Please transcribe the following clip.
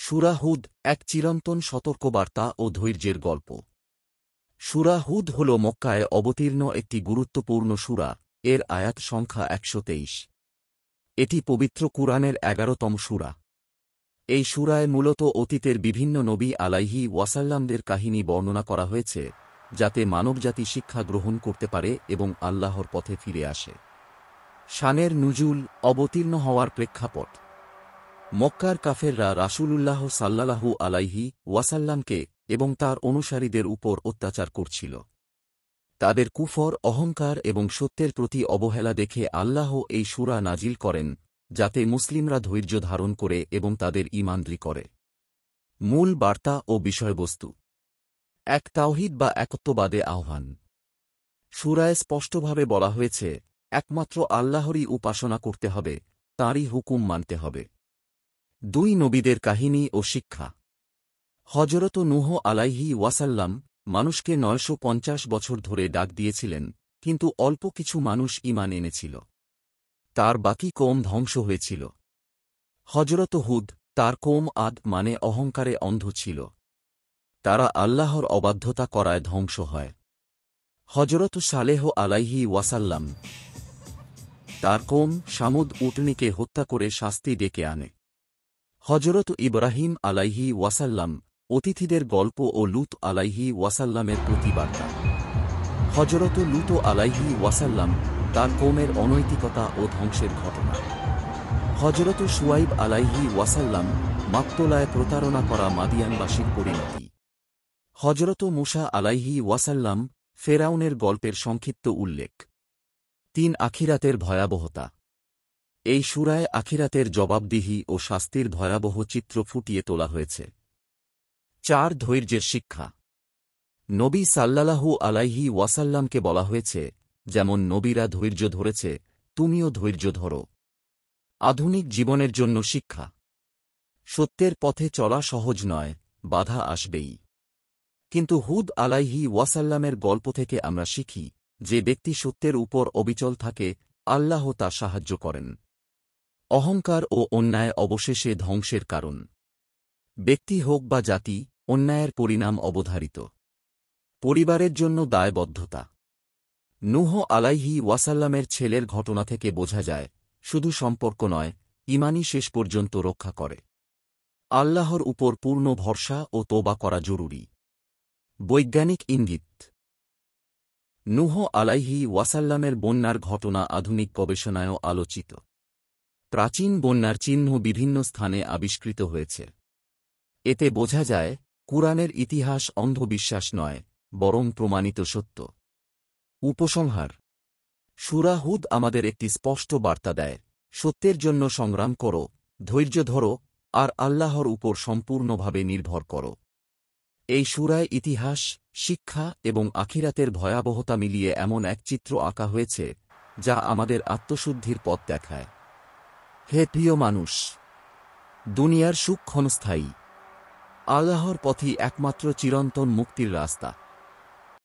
সূরা হুদ এক চিরন্তন সতর্কবার্তা ও ধৈর্যের গল্প। সূরা হুদ হল মক্কায় অবতীর্ণ একটি গুরুত্বপূর্ণ সূরা। এর আয়াত সংখ্যা ১২৩। এটি পবিত্র কুরআনের ১১তম সূরা। এই সূরায় মূলত অতীতের বিভিন্ন নবী আলাইহি ওয়াসাল্লামদের কাহিনী বর্ণনা করা হয়েছে, যাতে মানবজাতি শিক্ষা গ্রহণ করতে পারে এবং আল্লাহর পথে ফিরে আসে। শানের নুজুল, অবতীর্ণ হওয়ার প্রেক্ষাপট। মক্কার কাফেররা রাসূলুল্লাহ সাল্লাল্লাহু আলাইহি ওয়াসাল্লামকে এবং তার অনুসারীদের উপর অত্যাচার করছিল। তাদের কুফর, অহংকার এবং সত্যের প্রতি অবহেলা দেখে আল্লাহ এই সূরা নাজিল করেন, যাতে মুসলিমরা ধৈর্য ধারণ করে এবং তাদের ঈমান দৃঢ় করে। মূল বার্তা ও বিষয়বস্তু: এক, তাওহীদ বা একত্ববাদে আহ্বান। সূরায় স্পষ্টভাবে বলা হয়েছে, একমাত্র আল্লাহরই উপাসনা করতে হবে, তাঁরই হুকুম মানতে হবে। ২, নবীদের কাহিনী ও শিক্ষা। হযরত নূহ আলাইহি ওয়াসাল্লাম মানুষকে ৯৫০ বছর ধরে ডাক দিয়েছিলেন, কিন্তু অল্প কিছু মানুষ ঈমান এনেছিল। তার বাকি কওম ধ্বংস হয়েছিল। হযরত হুদ, তার কওম আদ মানে অহংকারে অন্ধ ছিল। তারা আল্লাহর অবাধ্যতা করায় ধ্বংস হয়। হযরত সালেহ আলাইহি ওয়াসাল্লাম, তার কওম সামুদ উটনীকে হত্যা করে শাস্তি ডেকে আনে। হযরত ইব্রাহিম আলাইহি ওয়াসাল্লাম, অতিথিদের গল্প ও লূত আলাইহি ওয়াসাল্লামের প্রতিবার্তা। হযরত লূত আলাইহি ওয়াসাল্লাম, তার কওমের অনৈতিকতা ও ধ্বংসের ঘটনা। হযরত শুআইব আলাইহি ওয়াসাল্লাম, মাকতলায় প্রতারণা করা মাদিয়ানবাসীর পরিণতি। হযরত মূসা আলাইহি ওয়াসাল্লাম, ফেরাউনের গল্পের সংক্ষিপ্ত উল্লেখ। ৩, আখিরাতের ভয়াবহতা। এই সূরায় আখিরাতের জবাবদিহি ও শাস্তির ভয়াবহ চিত্র ফুটিয়ে তোলা হয়েছে। ৪, ধৈর্যের শিক্ষা। নবী সাল্লাল্লাহু আলাইহি ওয়াসাল্লামকে বলা হয়েছে, যেমন নবীরা ধৈর্য ধরেছে, তুমিও ধৈর্য ধরো। আধুনিক জীবনের জন্য শিক্ষা। সত্যের পথে চলা সহজ নয়, বাধা আসবেই। কিন্তু হুদ আলাইহি ওয়াসাল্লামের গল্প থেকে আমরা শিখি, যে ব্যক্তি সত্যের উপর অবিচল থাকে, আল্লাহ তা সাহায্য করেন। অহংকার ও অন্যায় অবশেষে ধ্বংসের কারণ। ব্যক্তি হোক বা জাতি, অন্যায়ের পরিণাম অবধারিত। পরিবারের জন্য দায়বদ্ধতা। নূহ আলাইহি ওয়াসাল্লামের ছেলের ঘটনা থেকে বোঝা যায়, শুধু সম্পর্ক নয়, ঈমানই শেষ পর্যন্ত রক্ষা করে। আল্লাহর উপর পূর্ণ ভরসা ও তোবা করা জরুরি। বৈজ্ঞানিক ইঙ্গিত। নূহ আলাইহি ওয়াসাল্লামের বন্যার ঘটনা আধুনিক গবেষণায়ও আলোচিত। প্রাচীন বন্যার চিহ্ন বিভিন্ন স্থানে আবিষ্কৃত হয়েছে। এতে বোঝা যায়, কুরআনের ইতিহাস অন্ধবিশ্বাস নয়, বরং প্রমাণিত সত্য। উপসংহার: সূরা হুদ আমাদের একটি স্পষ্ট বার্তা দেয়, সত্যের জন্য সংগ্রাম করো, ধৈর্য ধরো, আর আল্লাহর উপর সম্পূর্ণভাবে নির্ভর করো। এই সূরায় ইতিহাস, শিক্ষা এবং আখিরাতের ভয়াবহতা মিলিয়ে এমন এক চিত্র আঁকা হয়েছে, যা আমাদের আত্মশুদ্ধির পথ দেখায়। হে প্রিয় মানুষ, দুনিয়ার সুখ ক্ষণস্থায়ী। আল্লাহর পথই একমাত্র চিরন্তন মুক্তির রাস্তা।